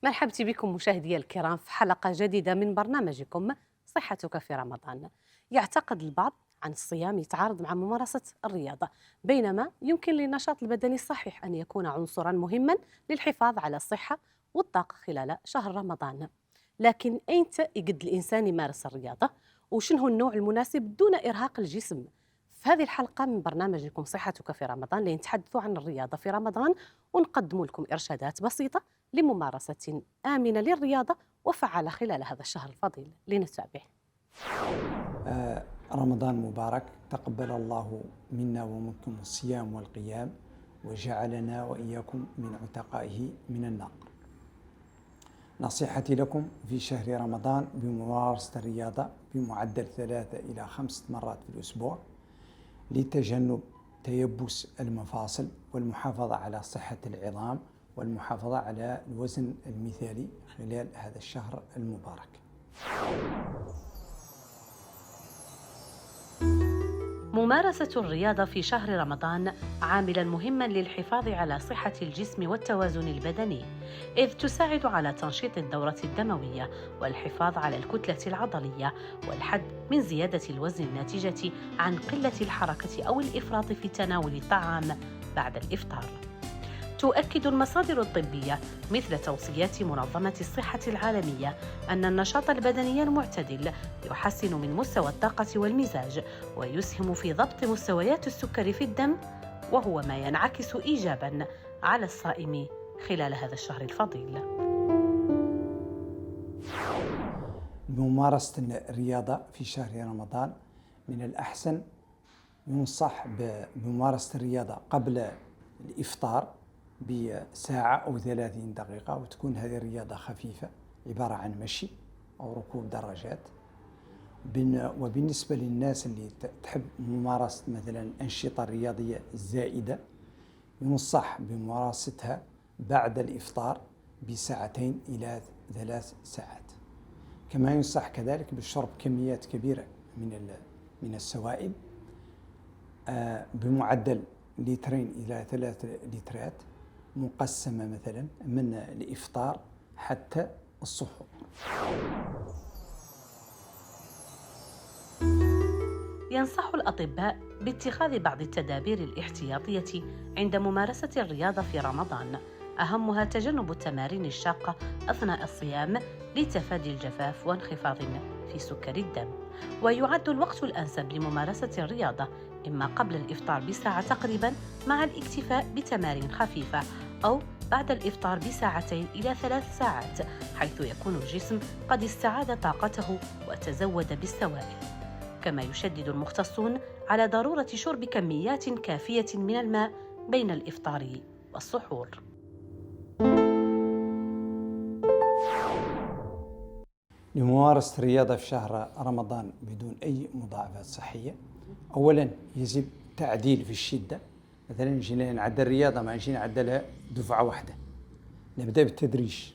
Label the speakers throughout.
Speaker 1: مرحبا بكم مشاهدي الكرام في حلقة جديدة من برنامجكم صحتك في رمضان. يعتقد البعض عن الصيام يتعارض مع ممارسة الرياضة، بينما يمكن للنشاط البدني الصحيح أن يكون عنصرا مهما للحفاظ على الصحة والطاقة خلال شهر رمضان. لكن أيمتى يقد الإنسان يمارس الرياضة؟ وشنو هو النوع المناسب دون إرهاق الجسم؟ في هذه الحلقة من برنامجكم صحتك في رمضان لنتحدث عن الرياضة في رمضان، ونقدم لكم إرشادات بسيطة لممارسة آمنة للرياضة وفعالة خلال هذا الشهر الفضيل. لنتابع.
Speaker 2: رمضان مبارك، تقبل الله منا ومنكم الصيام والقيام، وجعلنا وإياكم من عتقائه من النار. نصيحتي لكم في شهر رمضان بممارسة الرياضة بمعدل 3 إلى 5 مرات في الأسبوع لتجنب تيبس المفاصل والمحافظة على صحة العظام والمحافظة على الوزن المثالي خلال هذا الشهر المبارك.
Speaker 1: ممارسة الرياضة في شهر رمضان عاملاً مهماً للحفاظ على صحة الجسم والتوازن البدني، إذ تساعد على تنشيط الدورة الدموية والحفاظ على الكتلة العضلية والحد من زيادة الوزن الناتجة عن قلة الحركة أو الإفراط في تناول الطعام بعد الإفطار. تؤكد المصادر الطبية مثل توصيات منظمة الصحة العالمية أن النشاط البدني المعتدل يحسن من مستوى الطاقة والمزاج ويسهم في ضبط مستويات السكر في الدم، وهو ما ينعكس إيجاباً على الصائم خلال هذا الشهر الفضيل.
Speaker 2: بممارسة الرياضة في شهر رمضان من الأحسن ينصح بممارسة الرياضة قبل الإفطار بساعة أو 30 دقيقة، وتكون هذه الرياضة خفيفة عبارة عن مشي أو ركوب دراجات. وبالنسبة للناس اللي تحب ممارسة مثلا الأنشطة الرياضية الزائدة ينصح بممارستها بعد الإفطار بساعتين إلى 3 ساعات. كما ينصح كذلك بشرب كميات كبيرة من السوائل بمعدل 2 إلى 3 لترات مقسمة مثلا من الإفطار حتى السحور.
Speaker 1: ينصح الأطباء باتخاذ بعض التدابير الاحتياطية عند ممارسة الرياضة في رمضان، أهمها تجنب التمارين الشاقة أثناء الصيام لتفادي الجفاف وانخفاض في سكر الدم. ويعد الوقت الأنسب لممارسة الرياضة إما قبل الإفطار بساعة تقريبا مع الاكتفاء بتمارين خفيفة، أو بعد الإفطار بساعتين إلى 3 ساعات، حيث يكون الجسم قد استعاد طاقته وتزود بالسوائل. كما يشدد المختصون على ضرورة شرب كميات كافية من الماء بين الإفطار والسحور.
Speaker 2: لممارسة الرياضة في شهر رمضان بدون أي مضاعفات صحية، أولا يجب تعديل في الشدة. مثلا نجي نعدل الرياضة ما نجي نعدلها دفعة واحدة، نبدأ بالتدريج.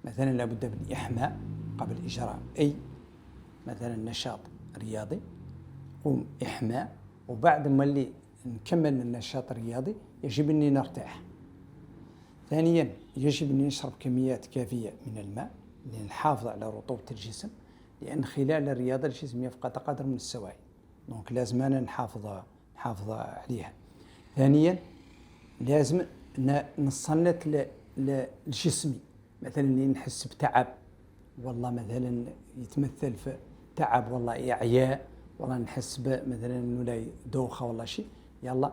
Speaker 2: مثلا لابد من الإحماء قبل إجراء أي مثلا نشاط رياضي، قوم إحماء، وبعد ما اللي نكمل النشاط الرياضي يجب أن نرتاح. ثانيا يجب أن نشرب كميات كافية من الماء لنحافظ على رطوبة الجسم، لأن خلال الرياضة الجسم يفقد قدر من السوائل، دونك لازم أنا نحافظ عليها. ثانيا لازم نصنت لجسمي، مثلا اللي نحس بتعب، والله مثلا يتمثل في تعب، والله إعياء، والله نحس مثلا انه لا دوخه والله شيء، يلا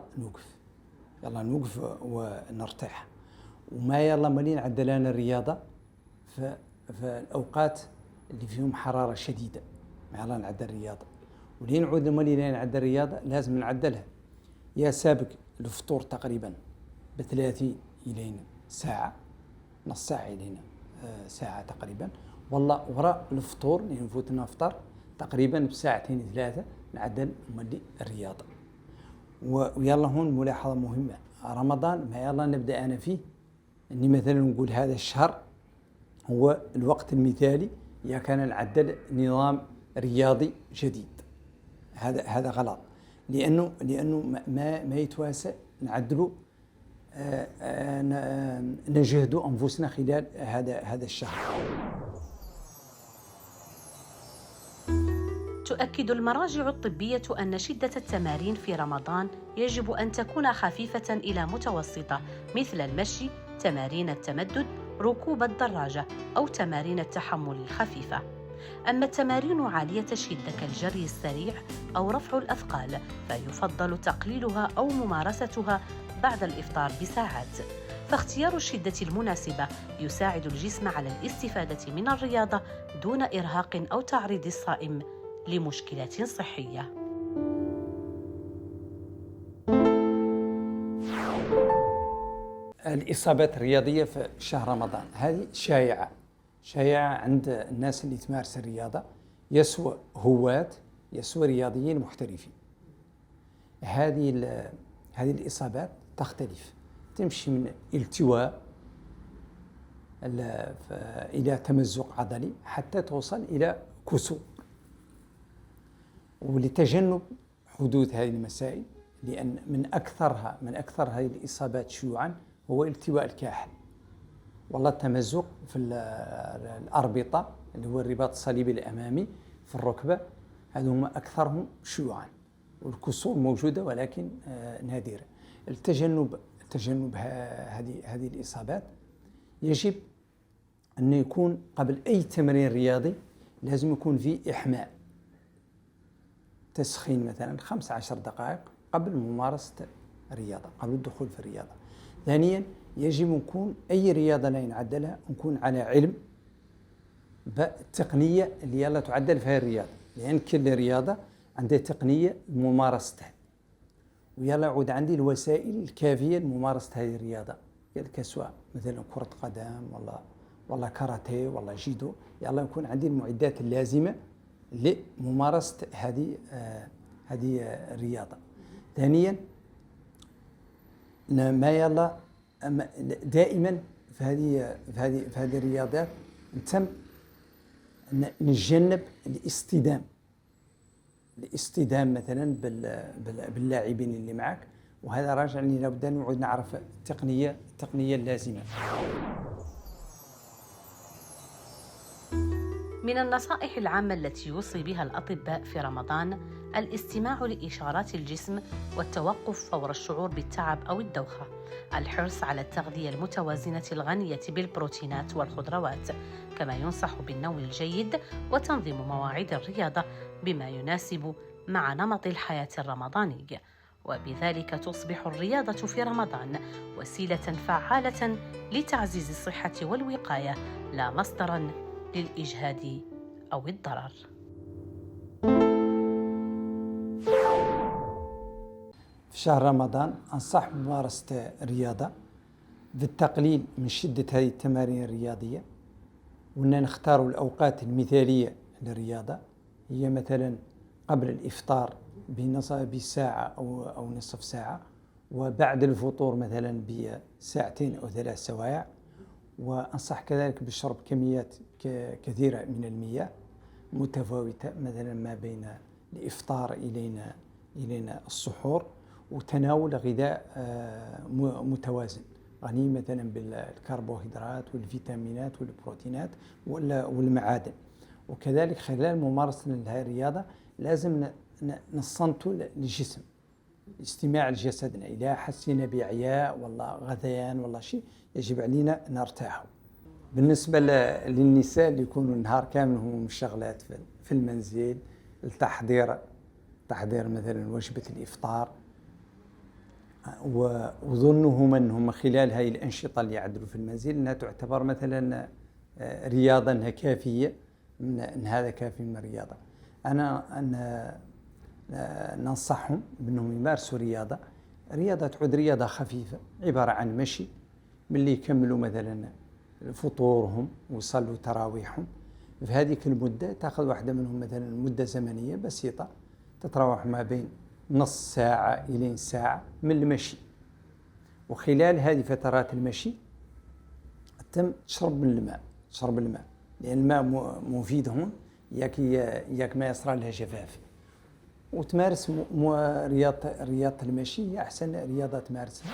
Speaker 2: نوقف ونرتاح. وما يلا مالي نعدل انا الرياضه في الاوقات اللي فيهم حراره شديده، ما يلا نعدل الرياضه. ولين نعود مالي نعدل الرياضه لازم نعدلها يا سابق الفطور تقريبا ب30 إلى ساعه، نص ساعه الى ساعه تقريبا، والله وراء الفطور نفوت نفطر تقريبا بساعتين 3 نعدل مالي الرياضة. ويلا هون ملاحظة مهمة، رمضان ما يلا نبدأ أنا فيه أني مثلا نقول هذا الشهر هو الوقت المثالي يا كان نعدل نظام رياضي جديد. هذا غلط، لأنه ما يتواسى نعدلوا نجهد أنفسنا خلال هذا الشهر.
Speaker 1: تؤكد المراجع الطبية أن شدة التمارين في رمضان يجب أن تكون خفيفة إلى متوسطة، مثل المشي، تمارين التمدد، ركوب الدراجة أو تمارين التحمل الخفيفة. أما التمارين عالية الشدة كالجري السريع أو رفع الأثقال فيفضل تقليلها أو ممارستها بعد الإفطار بساعات. فاختيار الشدة المناسبة يساعد الجسم على الاستفادة من الرياضة دون إرهاق أو تعريض الصائم لمشكلات صحية.
Speaker 2: الإصابات الرياضية في شهر رمضان هذه شائعة عند الناس اللي تمارس الرياضة، يسوى هواة يسوى رياضيين محترفين. هذه الإصابات تختلف، تمشي من التواء إلى تمزق عضلي حتى توصل إلى كسور. ولتجنب حدوث هذه المسائل، لأن من أكثر هذه الإصابات شيوعا هو التواء الكاحل، والله التمزق في الأربطة اللي هو الرباط الصليبي الأمامي في الركبة، هذا هم أكثرهم شيوعا، والكسور موجودة ولكن نادرة. التجنب هذه الإصابات يجب أن يكون قبل أي تمرين رياضي لازم يكون فيه إحماء، تسخين مثلا 15 دقائق قبل ممارسة الرياضة، قبل الدخول في الرياضة. ثانيا يجب نكون أي رياضة لا ينعدلها نكون على علم بالتقنية اللي يلا تعدل في هذه الرياضة، لأن كل رياضة عندها تقنية لممارستها، ويلا يعود عندي الوسائل الكافية لممارسة هذه الرياضة، كسواء مثلا كرة قدم ولا كاراتيه ولا جيدو، يلا يكون عندي المعدات اللازمة لممارسة هذه الرياضة. ثانيا ما يلا دائما في هذه الرياضات نتم نتجنب الاصطدام مثلا باللاعبين اللي معك، وهذا راجع لي لابد نعود نعرف التقنية اللازمة.
Speaker 1: من النصائح العامة التي يوصي بها الأطباء في رمضان الاستماع لإشارات الجسم والتوقف فور الشعور بالتعب أو الدوخة، الحرص على التغذية المتوازنة الغنية بالبروتينات والخضروات، كما ينصح بالنوم الجيد وتنظيم مواعيد الرياضة بما يناسب مع نمط الحياة الرمضاني. وبذلك تصبح الرياضة في رمضان وسيلة فعالة لتعزيز الصحة والوقاية، لا مصدراً للإجهاد أو الضرر.
Speaker 2: في شهر رمضان أنصح بممارسة الرياضة بالتقليل من شدة هذه التمارين الرياضية، وأن نختار الأوقات المثالية للرياضة، هي مثلا قبل الإفطار بساعة أو نصف ساعة، وبعد الفطور مثلا بساعتين أو 3 سوايع. وأنصح كذلك بشرب كميات كثيرة من المياه متفاوتة، مثلا ما بين الإفطار إلينا السحور، وتناول غذاء متوازن غني مثلا بالكربوهيدرات والفيتامينات والبروتينات والمعادن. وكذلك خلال ممارسة هذه الرياضة لازم نصنتوا للجسم، استماع لجسدنا، إذا حسينا بعياء ولا غثيان ولا شيء يجب علينا نرتاحوا. بالنسبة للنساء اللي يكونوا النهار كامل هم مشغلات في المنزل، التحضير مثلا وجبة الإفطار، وظنهم أنهم خلال هذه الأنشطة اللي يعدلوا في المنزل أنها تعتبر مثلا رياضة أنها كافية، أن هذا كافي من الرياضة. أنا ننصحهم بأنهم يمارسوا رياضة تعود رياضة خفيفة، عبارة عن مشي، من اللي يكملوا مثلا فطورهم ويصلوا تراويحهم في هذه المدة، تأخذ واحدة منهم مثلا مدة زمنية بسيطة تتراوح ما بين نص ساعة إلى ساعة من المشي. وخلال هذه فترات المشي تم شرب الماء، لأن الماء مفيد هون، ياك ما يصرى لها جفاف. وتمارس رياضة المشي هي أحسن رياضة تمارسها.